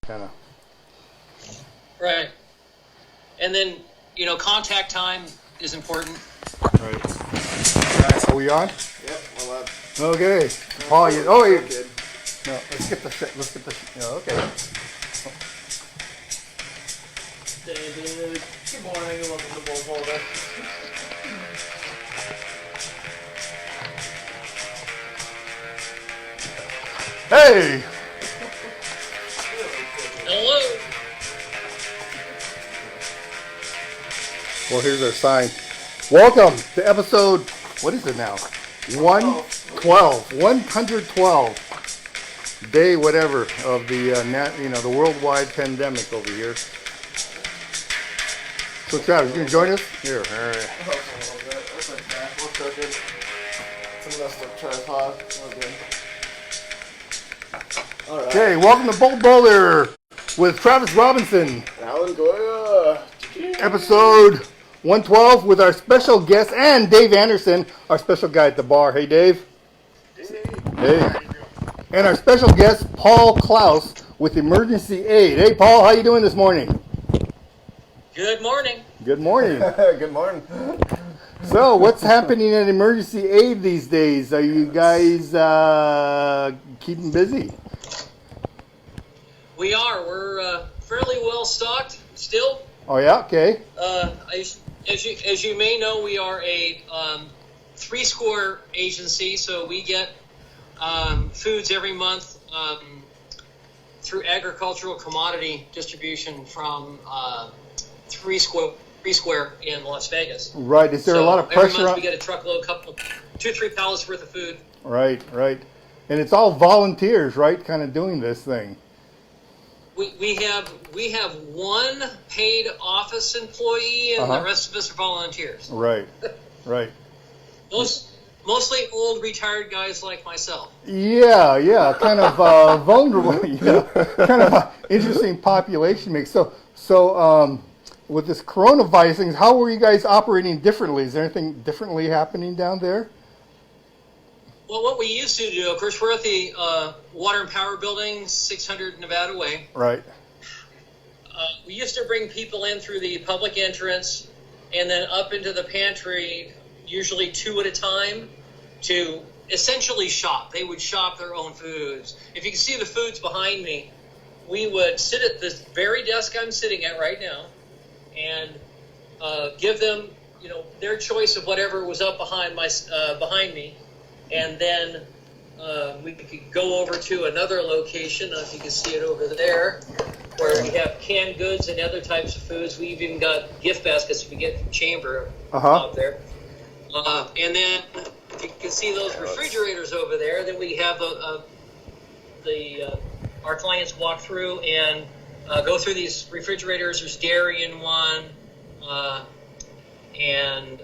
kind of. Right. And then, contact time is important. Right. Are we on? Yep, well, Okay. Paul, you. Oh, you. No, let's get the. Okay. David, good morning and welcome to Boulder. Hey. Hello. Well, here's our sign. Welcome to episode. What is it now? 112. Day whatever of the the worldwide pandemic over here. So Travis, you can join us here. All right. I hope so a little bit. That's okay. We're cooking. It's a messed up tripod. Okay. All right. Okay, welcome to Boulder with Travis Robinson. Alan Goya. Episode 112 with our special guest and Dave Anderson, our special guy at the bar. Hey, Dave. Hey. And our special guest, Paul Klouse, with Emergency Aid. Hey, Paul, how you doing this morning? Good morning. Good morning. Good morning. So, what's happening at Emergency Aid these days? Are you guys keeping busy? We are. We're fairly well stocked still. Oh, yeah? Okay. As you may know, we are a three-score agency, so we get foods every month through agricultural commodity distribution from Three Square in Las Vegas. Right. Is there a lot of pressure? Every month we get a truckload, 2-3 pallets worth of food. Right. And it's all volunteers, right? Kind of doing this thing. We have one paid office employee, and the rest of us are volunteers. Right. Mostly old retired guys like myself. Yeah, kind of vulnerable. Yeah, kind of an interesting population mix. So with this coronavirus thing, how were you guys operating differently? Is there anything differently happening down there? Well, what we used to do, of course, we're at the Water and Power Building, 600 Nevada Way. Right. We used to bring people in through the public entrance and then up into the pantry, usually 2 at a time, to essentially shop. They would shop their own foods. If you can see the foods behind me, we would sit at this very desk I'm sitting at right now and give them, their choice of whatever was up behind me. And then we could go over to another location, if you can see it over there, where we have canned goods and other types of foods. We've even got gift baskets we get from Chamber out there. And then if you can see those refrigerators over there, then we have our clients walk through and go through these refrigerators. There's dairy in one, and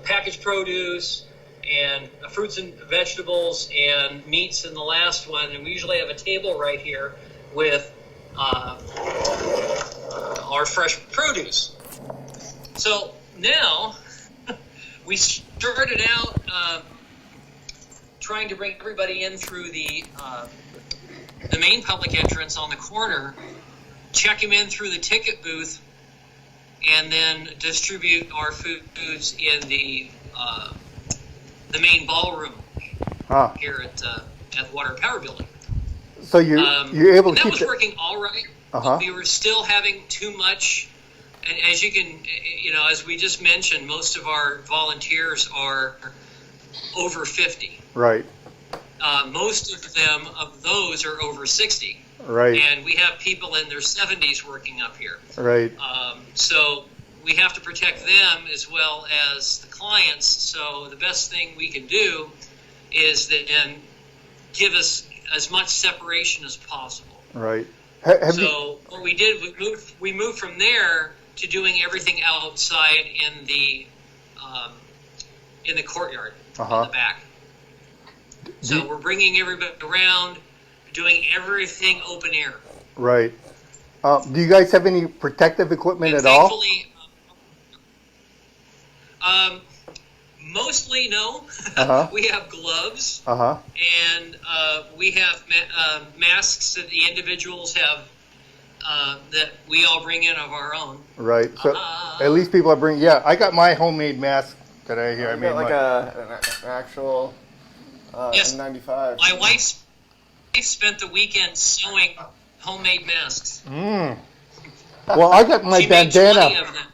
packaged produce, and fruits and vegetables, and meats in the last one. And we usually have a table right here with our fresh produce. So now we started out trying to bring everybody in through the main public entrance on the corner, check them in through the ticket booth, and then distribute our foods in the main ballroom here at Water and Power Building. So you're able to that keep was working all right. But we were still having too much. And as you can, as we just mentioned, most of our volunteers are over 50. Right. Most of those are over 60. Right. And we have people in their 70s working up here. Right. So we have to protect them as well as the clients. So the best thing we can do is then give us as much separation as possible. Right. What we did, we moved from there to doing everything outside in the courtyard in the back. So we're bringing everybody around, doing everything open air. Right. Do you guys have any protective equipment at all? Mostly no. Uh-huh. We have gloves, Uh-huh. and we have masks that the individuals have that we all bring in of our own. Right. So at least people are bringing. Yeah, I got my homemade mask today. Here, I You made got like mine. an actual Yes. N95. My wife spent the weekend sewing homemade masks. Well, I got my She made 20 bandana, of them.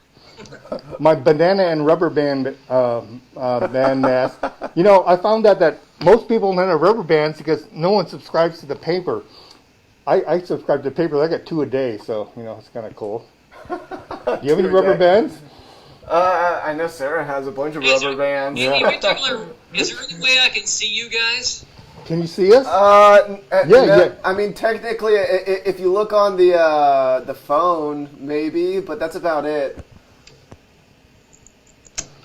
my banana and rubber band band mask. You know, I found out that most people don't have rubber bands because no one subscribes to the paper. I subscribe to the paper. I got 2 a day, so you know it's kind of cool. Do you have any 2 a rubber day. bands? I know Sarah has a bunch of rubber bands. Any particular? Is there any way I can see you guys? Can you see us? Yeah. I mean, technically, if you look on the phone, maybe, but that's about it.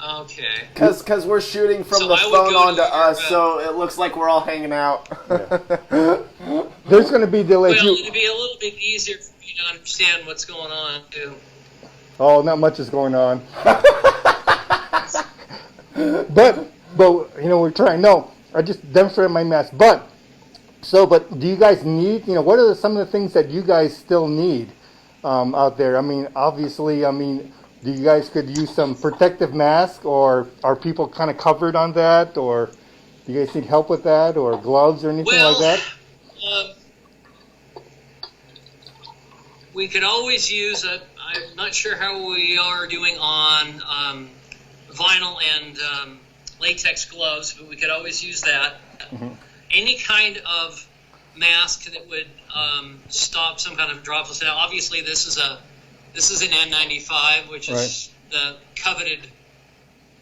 Okay. Because we're shooting from So the I would phone go to onto your, us, so it looks like we're all hanging out. There's going to be delays. Well, it'd be a little bit easier for me to understand what's going on too. Oh, not much is going on. but you know we're trying. No, I just demonstrated my mask. But do you guys need? You know, what are some of the things that you guys still need out there? I mean, obviously, do you guys could use some protective mask, or are people kind of covered on that, or do you guys need help with that, or gloves or anything like that? We could always use I'm not sure how we are doing on vinyl and latex gloves, but we could always use that. Mm-hmm. Any kind of mask that would stop some kind of droplets. Now, obviously, this is an N95, which is the coveted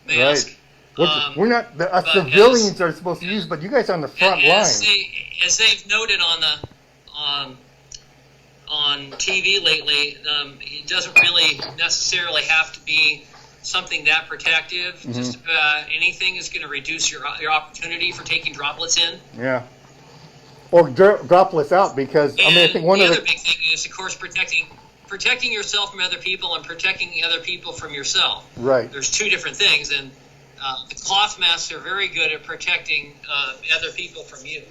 mask. Right. We're not. Us but civilians are supposed to use, but you guys are on the front line. As they've noted on TV lately, it doesn't really necessarily have to be something that protective. Mm-hmm. Just about anything is going to reduce your opportunity for taking droplets in. Yeah. Or droplets out, because And I think one the of other big thing is, of course, protecting yourself from other people and protecting other people from yourself. Right. There's two different things, and the cloth masks are very good at protecting other people from you.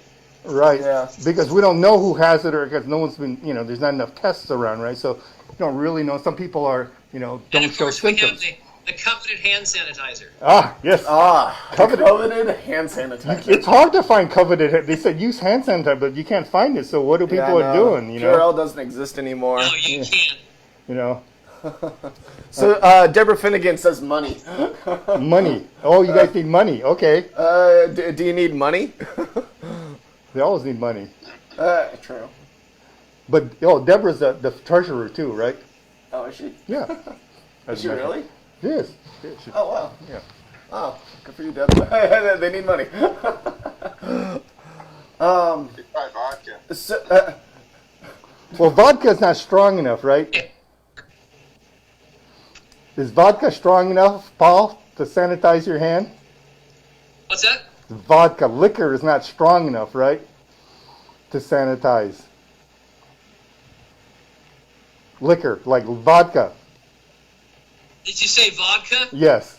Right. Yeah. Because we don't know who has it, or because no one's been, there's not enough tests around, right? So you don't really know. Some people are, don't And of show course, we symptoms. have the coveted hand sanitizer. Ah, yes. Coveted hand sanitizer. It's hard to find coveted. They said use hand sanitizer, but you can't find it. So what do people are doing? Purell doesn't exist anymore. No, you can't. So Deborah Finnegan says money. Money. Oh, you guys need money. Okay. Do you need money? They always need money. True. But Deborah's the treasurer too, right? Oh, is she? Yeah. Is she really? Yes. Oh, wow. Yeah. Oh, good for you, Deborah. They need money. Buy vodka. So, Well, vodka's not strong enough, right? Is vodka strong enough, Paul, to sanitize your hand? What's that? Vodka, liquor is not strong enough, right? To sanitize. Liquor, like vodka. Did you say vodka? Yes.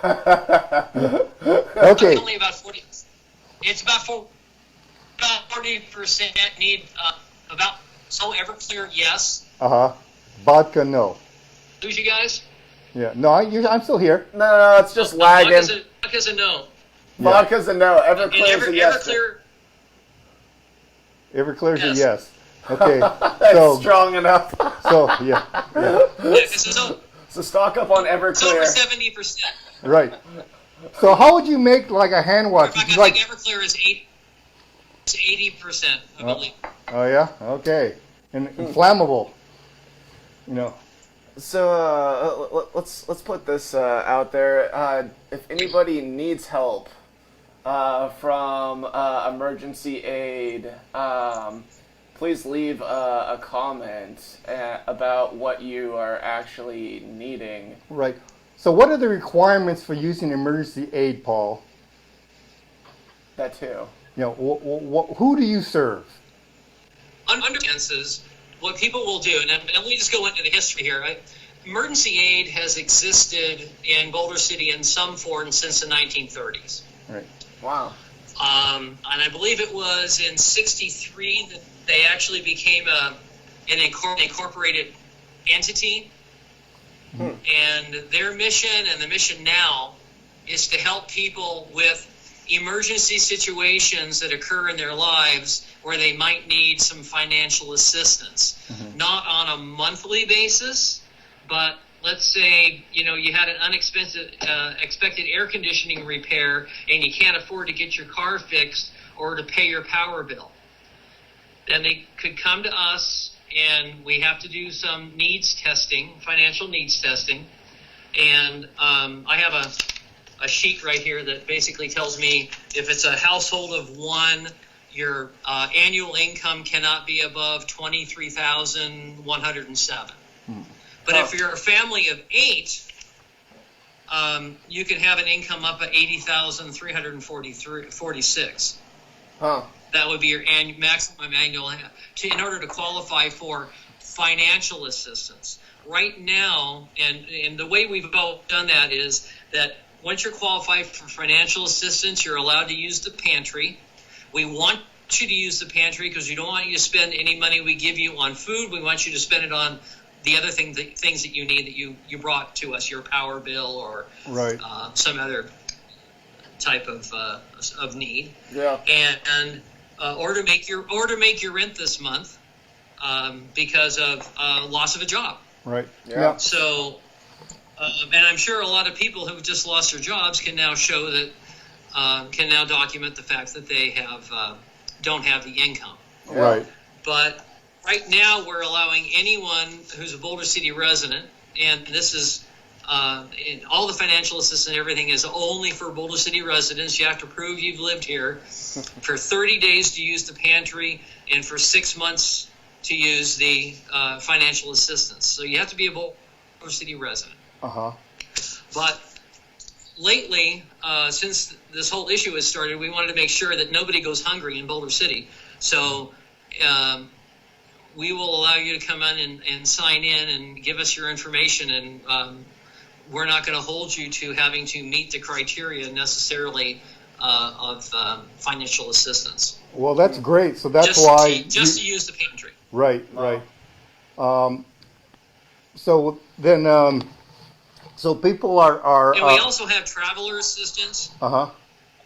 Okay. It's only about 40. It's about 40% need about. So Everclear, yes. Uh-huh. Vodka, no. Lose you guys? Yeah. No, I'm still here. no, it's just lagging. Vodka's a no. Vodka's a no. And Everclear's a yes. Everclear. Everclear's a Yes. yes. Okay. That's strong enough. So, yeah. So stock up on It's over Everclear. 70%. Right. So how would you make like a hand wash? In fact, I Like, think Everclear is 80%, I believe. oh yeah. Okay. And inflammable. So let's put this out there. If anybody needs help from emergency aid, please leave a comment about what you are actually needing. Right. So what are the requirements for using emergency aid, Paul? That too. Who do you serve? Under circumstances, what people will do, and let me just go into the history here, right? emergency aid has existed in Boulder City in some form since the 1930s. Right. Wow. And I believe it was in '63 that they actually became an incorporated entity. And their mission, and the mission now, is to help people with emergency situations that occur in their lives where they might need some financial assistance. Not on a monthly basis, but let's say, you had an expected air conditioning repair and you can't afford to get your car fixed or to pay your power bill. Then they could come to us, and we have to do some needs testing, financial needs testing. And I have a sheet right here that basically tells me if it's a household of one, your annual income cannot be above $23,107. But if you're a family of 8, you can have an income up at $80,346. That would be your maximum annual in order to qualify for financial assistance. Right now, and the way we've all done that is that once you're qualified for financial assistance, you're allowed to use the pantry. We want you to use the pantry because we don't want you to spend any money we give you on food. We want you to spend it on the other things that you need that you brought to us, your power bill or some other type of need. Yeah. And or to make your rent this month because of loss of a job. Right. Yeah. So, and I'm sure a lot of people who've just lost their jobs can now show that can now document the fact that they don't have the income. Right. But right now, we're allowing anyone who's a Boulder City resident, and this is all the financial assistance and everything is only for Boulder City residents. You have to prove you've lived here for 30 days to use the pantry and for 6 months to use the financial assistance. So you have to be a Boulder City resident. But lately, since this whole issue has started, we wanted to make sure that nobody goes hungry in Boulder City. So we will allow you to come in and sign in and give us your information, and we're not going to hold you to having to meet the criteria necessarily of financial assistance. Well, that's great. So that's just why to use the pantry. Right. So then, so people are and we also have traveler assistance.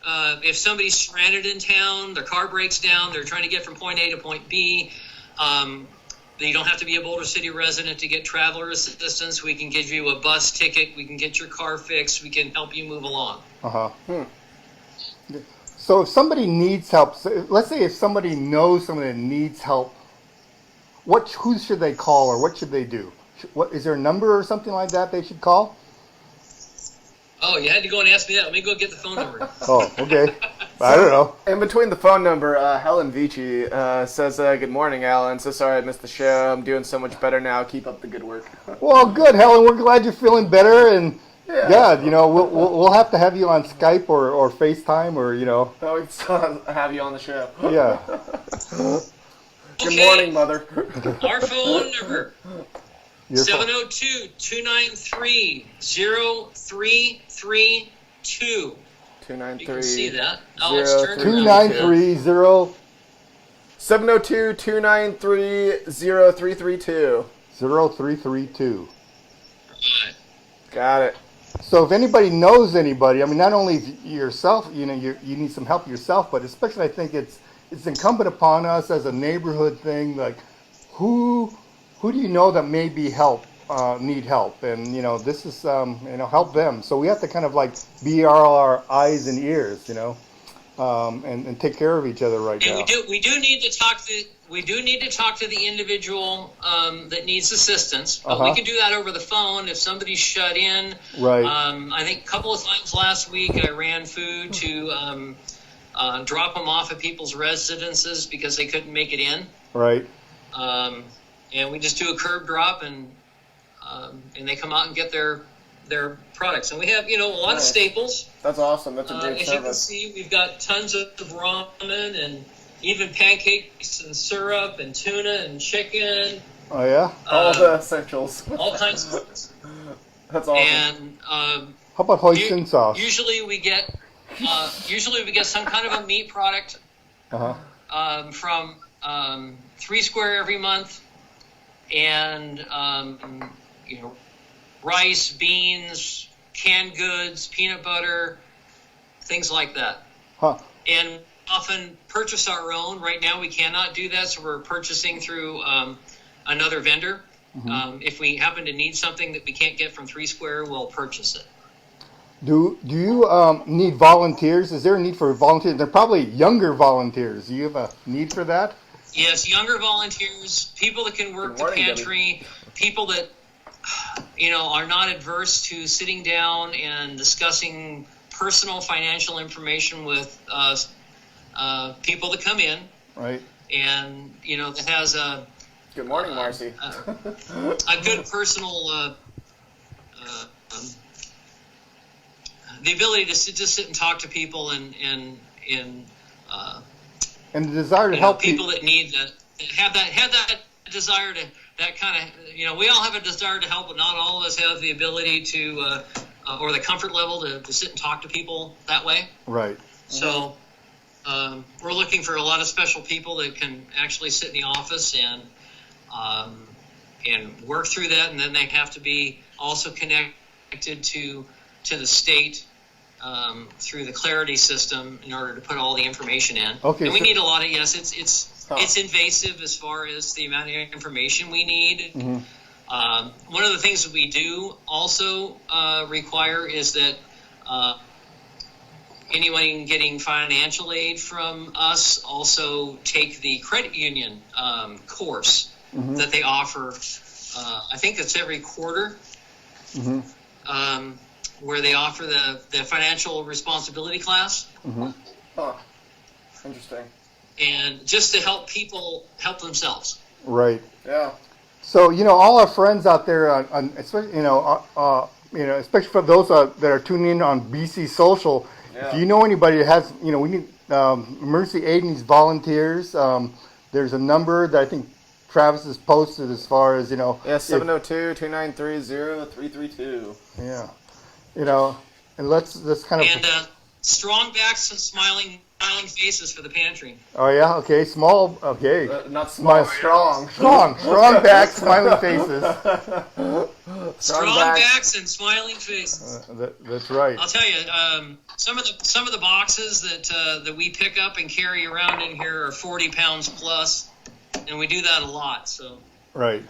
If somebody's stranded in town, their car breaks down, they're trying to get from point A to point B. You don't have to be a Boulder City resident to get traveler assistance. We can give you a bus ticket. We can get your car fixed. We can help you move along. So if somebody needs help, let's say if somebody knows someone that needs help, who should they call or what should they do? Is there a number or something like that they should call? Oh, you had to go and ask me that. Let me go get the phone number. Oh, okay. I don't know. In between the phone number, Helen Vici says, good morning, Alan. So sorry I missed the show. I'm doing so much better now. Keep up the good work. Well, good, Helen. We're glad you're feeling better. And, we'll have to have you on Skype or FaceTime or, Oh, we still have you on the show. Yeah. Good morning, Mother. Our phone number, 702-293-0332. 293. You can see that. Alex turned 293 702-293-0332. 0332. Right. Got it. So if anybody knows anybody, I mean, not only yourself, you need some help yourself, but especially I think it's incumbent upon us as a neighborhood thing, like who do you know that maybe need help, and this is help them. So we have to kind of like be our eyes and ears, and take care of each other right now. And we do need to talk to the individual that needs assistance, but we can do that over the phone if somebody's shut in. Right. I think a couple of times last week I ran food to drop them off at people's residences because they couldn't make it in. Right. And we just do a curb drop and they come out and get their products. And we have, a lot of staples. That's awesome. That's a great as service. you can see, we've got tons of ramen and even pancakes and syrup and tuna and chicken. Oh yeah. All the essentials. all kinds of. That's awesome. And How about hoisin sauce? usually we get some kind of a meat product from 3 Square every month, and rice, beans, canned goods, peanut butter, things like that. Huh. And often purchase our own. Right now we cannot do that, so we're purchasing through another vendor. If we happen to need something that we can't get from 3 Square, we'll purchase it. Do you need volunteers? Is there a need for volunteers? They're probably younger volunteers. Do you have a need for that? Yes, younger volunteers, people that can work the pantry, people that are not adverse to sitting down and discussing personal financial information with people that come in. Right. And that has a Good morning, Marcy. a good personal the ability to just sit and talk to people and the desire to help people that need that have that desire to that kind of we all have a desire to help, but not all of us have the ability to or the comfort level to sit and talk to people that way. Right. So we're looking for a lot of special people that can actually sit in the office and work through that, and then they have to be also connected to the state through the Clarity system in order to put all the information in. Okay, and we need a lot of it's invasive as far as the amount of information we need. One of the things that we do also require is that anyone getting financial aid from us also take the credit union course that they offer. I think it's every quarter, where they offer the financial responsibility class. Huh. Interesting. And just to help people help themselves. Right. Yeah. So all our friends out there, especially especially for those that are tuning in on BC Social, if you know anybody that has, we need emergency aid needs volunteers. There's a number that I think Travis has posted as far as 702-293-0332. Yeah. And let's kind of. And strong backs and smiling faces for the pantry. Oh yeah, okay, small, okay. Not small, strong. Strong backs, smiling faces. Strong backs and smiling faces. That's right. I'll tell you, some of the boxes that we pick up and carry around in here are 40 pounds plus, and we do that a lot. So. Right.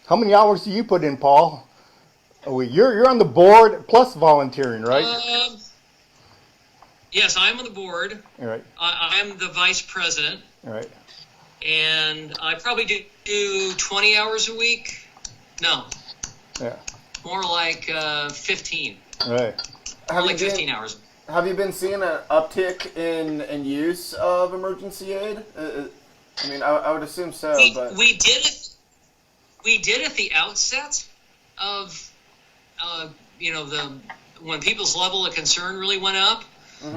How many hours do you put in, Paul? You're on the board plus volunteering, right? Yes, I'm on the board. All right. I'm the vice president. All right. And I probably do 20 hours a week. No. Yeah. More like 15. All right. More like 15 hours. Have you been seeing an uptick in use of emergency aid? I mean, I would assume so. But we did it. We did at the outset of when people's level of concern really went up.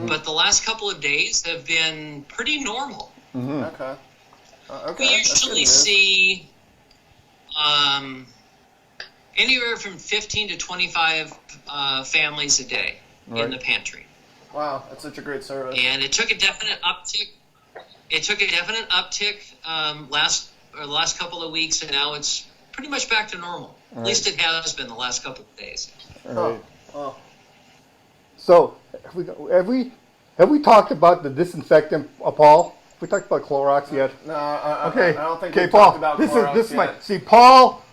But the last couple of days have been pretty normal. Okay. We usually see anywhere from 15 to 25 families a day in the pantry. Wow, that's such a great service. And it took a definite uptick. Last couple of weeks, and now it's pretty much back to normal. At least it has been the last couple of days. All right. Oh. So, have we talked about the disinfectant, Paul? Have we talked about Clorox yet? No, okay. I don't think okay, we've Paul, talked about Clorox this is yet. see, Paul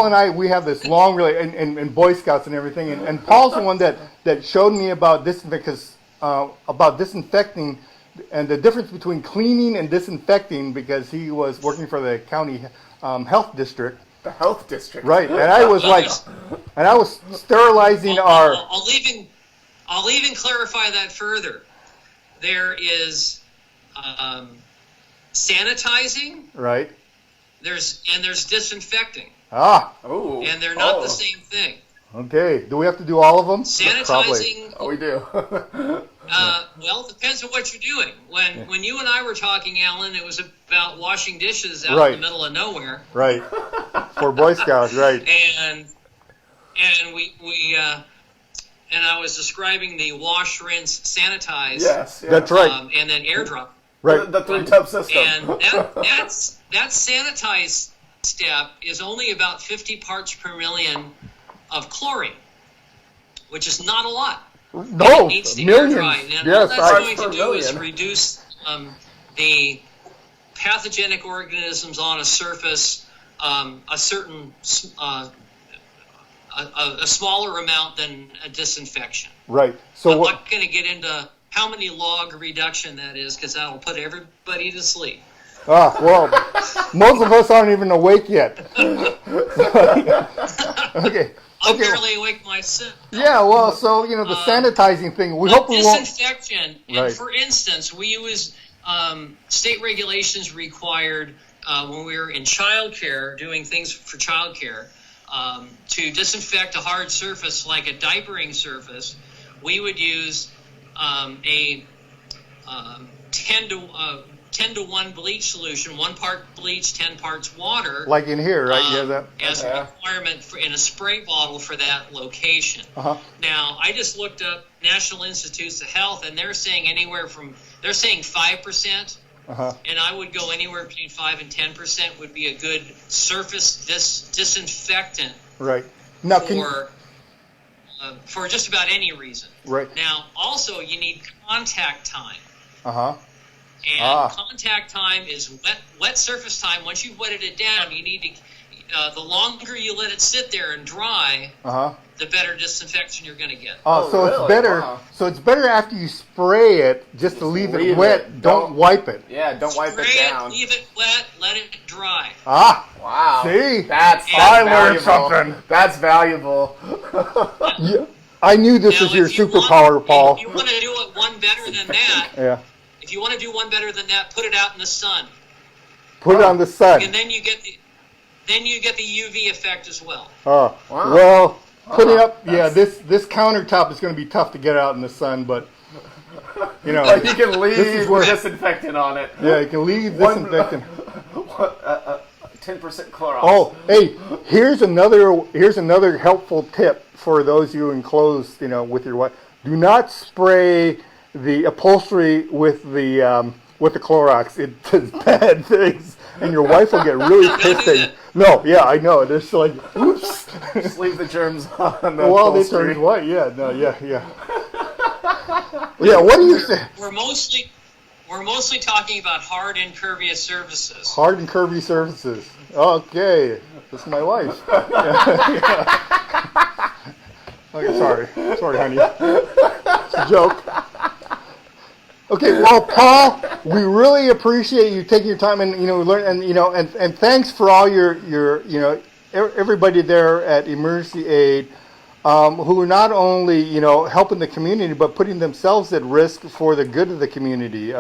and I, we have this long and Boy Scouts and everything, and Paul's the one that showed me about disinfecting and the difference between cleaning and disinfecting, because he was working for the county health district. The health district. Right, and I was sterilizing our. I'll even clarify that further. There is sanitizing. Right. There's disinfecting. Ah. Oh. And they're not the same thing. Okay. Do we have to do all of them? Sanitizing. Oh, we do. Well, it depends on what you're doing. When you and I were talking, Alan, it was about washing dishes out in the middle of nowhere. Right. For Boy Scouts, right. And I was describing the wash, rinse, sanitize. Yes. That's right. And then air drop. Right. The 3-tub system. And that sanitize step is only about 50 parts per million of chlorine, which is not a lot. No, it needs to millions. air dry. And Yes, all that's going to do million. is reduce the pathogenic organisms on a surface a certain a smaller amount than a disinfection. Right. So I'm not going to get into how many log reduction that is because that'll put everybody to sleep. Well, most of us aren't even awake yet. Okay. I'm barely awake myself. Yeah, well, so, the sanitizing thing, we hope we won't... Disinfection, Right. and for instance, we use state regulations required when we were in childcare, doing things for childcare, to disinfect a hard surface like a diapering surface, we would use a 10 to 1 bleach solution, 1 part bleach, 10 parts water. Like in here, right? As a requirement in a spray bottle for that location. Uh-huh. Now, I just looked up National Institutes of Health, and they're saying 5%, and I would go anywhere between 5 and 10% would be a good surface disinfectant. Right. Now, for just about any reason. Right. Now, also, you need contact time. Uh-huh. And contact time is wet surface time. Once you've wetted it down, you need to. The longer you let it sit there and dry, the better disinfection you're going to get. So really? it's better. Wow. So it's better after you spray it, just to leave it wet. Don't wipe it. Yeah, don't wipe Spray it down. leave it wet, let it dry. Wow. See? That's I learned valuable. something. That's valuable. Yeah. I knew this was your superpower, Paul. If you want to do it one better than that, Yeah. if you want to do one better than that, put it out in the sun, Put it on the sun. and then you get the UV effect as well. Wow. Well, putting up, this countertop is going to be tough to get out in the sun, but, You can leave disinfectant on it. Yeah, you can leave disinfectant. 10% Clorox. Oh, hey, here's another helpful tip for those you enclosed, with your wife. Do not spray the upholstery with the Clorox. It does bad things, and your wife will get really pissed. No, yeah, I know. There's like, oops. Just leave the germs on the Well, they upholstery. turn white. Yeah, no, yeah. Yeah, what do you say? We're mostly talking about hard and curvy surfaces. Hard and curvy surfaces. Okay, this is my wife. Okay, sorry, honey. It's a joke. Okay, well, Paul, we really appreciate you taking your time and learn and thanks for all your everybody there at Emergency Aid who are not only helping the community but putting themselves at risk for the good of the community.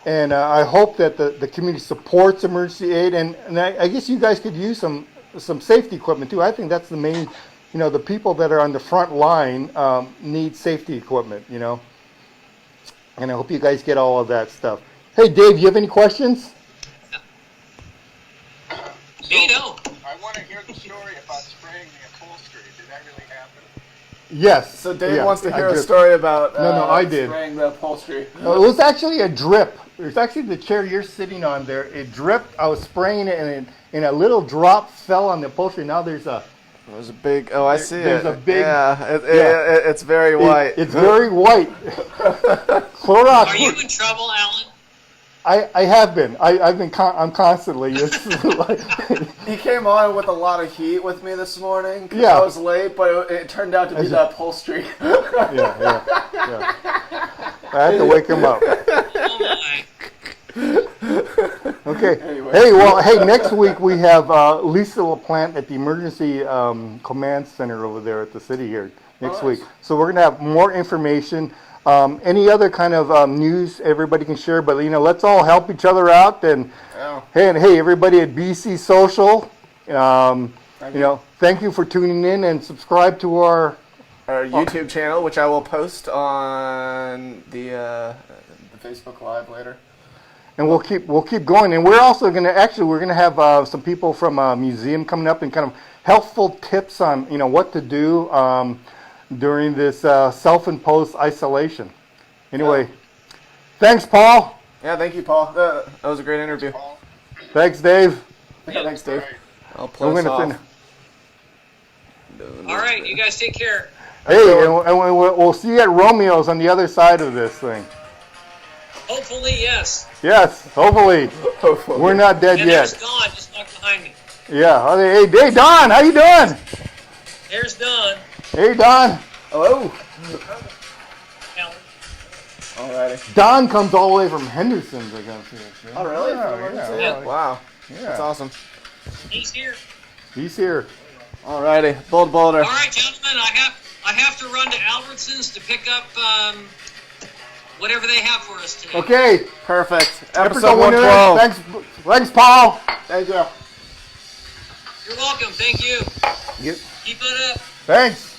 And I hope that the community supports Emergency Aid, and I guess you guys could use some safety equipment too. I think that's the main, the people that are on the front line need safety equipment, And I hope you guys get all of that stuff. Hey, Dave, you have any questions? Me, no. I want to hear the story about spraying the upholstery. Did that really happen? Yes. So Dave wants to hear a story about I did. spraying the upholstery. It was actually a drip. It was actually the chair you're sitting on there. It dripped. I was spraying it, and a little drop fell on the upholstery. Now there's a... There's a big... Oh, I see there's it. a big... It's very white. It's very white. Clorox. Are you in trouble, Alan? I have been. I'm constantly. It's like, He came on with a lot of heat with me this morning. Yeah. I was late, but it turned out to be the upholstery. yeah. I had to wake him up. Oh my. Okay. Anyway. Hey, next week we have Lisa LaPlante at the Emergency Command Center over there at the city here next week. So we're going to have more information. Any other kind of news everybody can share, but let's all help each other out. And hey, everybody at BC Social, thank you for tuning in and subscribe to our YouTube channel, which I will post on the Facebook Live later. And we'll keep going. And we're also gonna have some people from a museum coming up and kind of helpful tips on what to do during this self-imposed isolation. Anyway, thanks, Paul. Yeah, thank you, Paul. That was a great interview. Thanks, Dave. Yeah, thanks, Dave. I'll play We're us gonna off. All right, you guys take care. Hey, and we'll see you at Romeo's on the other side of this thing. Hopefully, yes. Yes, hopefully. We're not dead And yet. there's Don just walked behind me. Yeah. Hey, Don, how you doing? There's Don. Hey, Don. Hello. Alan. Alrighty. Don comes all the way from Henderson's, I guess. Oh, really? Yeah. Wow. Yeah. That's awesome. He's here. He's here. Alrighty. Boulder. All right, gentlemen, I have to run to Albertsons to pick up whatever they have for us today. Okay. Perfect. Episode 112. Thanks, Paul. Thank you. You're welcome. Thank you. Yep. Keep it up. Thanks.